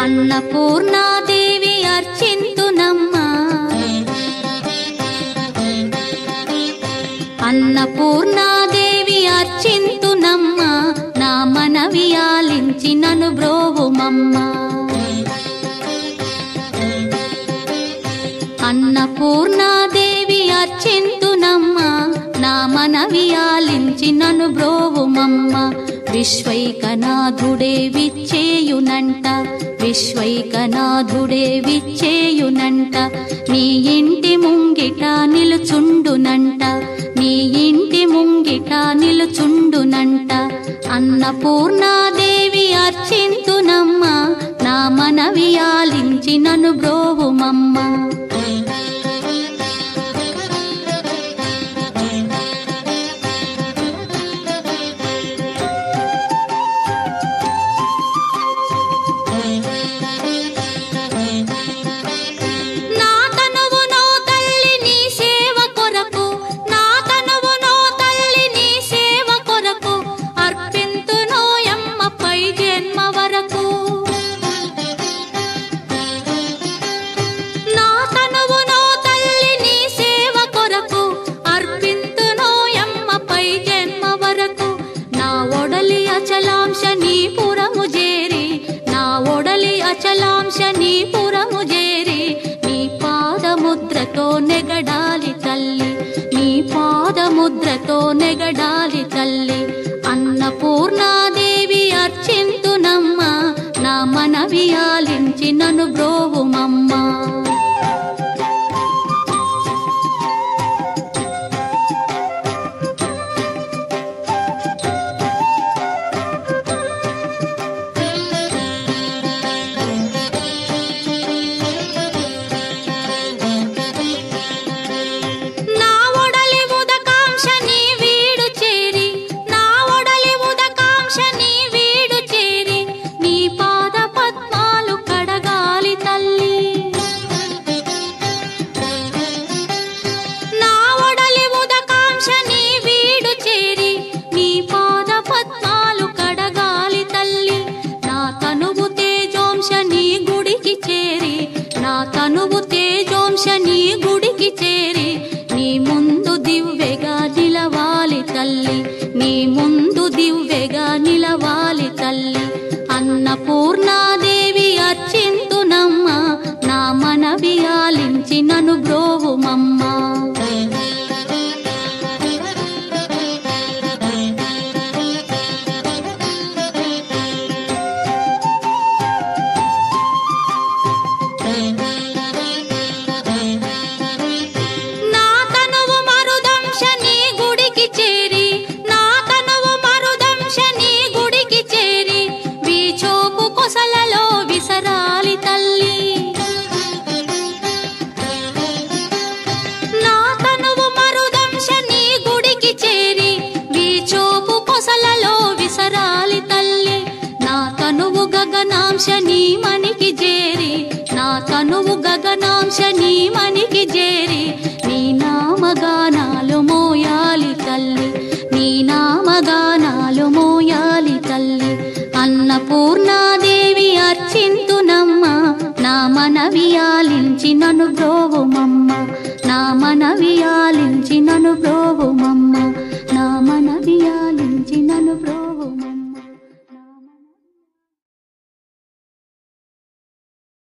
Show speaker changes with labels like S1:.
S1: అన్నపూర్ణాదేవి అర్చింతునమ్మా, అన్నపూర్ణాదేవి అర్చింతునమ్మా, నా మనవి ఆలించి నన్ను బ్రోవుమమ్మా. అన్నపూర్ణాదేవి అర్చింతునమ్మా, నా మనవి ఆలించి నన్ను బ్రోవుమమ్మా. విశ్వైకనాథుడే విచ్చేయునంట, విశ్వైకనాథుడే విచ్చేయునంట, నీ ఇంటి ముంగిట నిలుచుండునంట, నీ ఇంటి ముంగిట నిలుచుండునంట. అన్నపూర్ణాదేవి అర్చింతునమ్మా, నా మనవి ఆలించి నన్ను బ్రోవుమమ్మా. అచలాంశనీపురము చేరి నీ పాదముద్రతో నెగడాలి తల్లి, నీ పాదముద్రతో నెగడాలి తల్లి. అన్నపూర్ణాదేవి అర్చింతునమ్మా, నా మనవి ఆలించి నన్ను బ్రోవుమమ్మా. తనువు తేజోంశని గుడికి చేరి నీ ముందు దివ్వెగా నిలవాలి తల్లి, నీ ముందు దివ్వెగా నిలవాలి తల్లి. అన్నపూర్ణాదేవి అర్చింతునమ్మా, నా మనవి ఆలించి నన్ను బ్రోవుమమ్మా. గగనాంశని మనికి చేరి, నా తనువు గగనాంశని మనికి చేరి నీ నామగానాలు మోయాలి తల్లి, నీ నామగానాలు మోయాలి తల్లి. అన్నపూర్ణాదేవి అర్చింతునమ్మా, నా మనవి ఆలించి నన్ను బ్రోవుమమ్మా, నా మనవి ఆలించి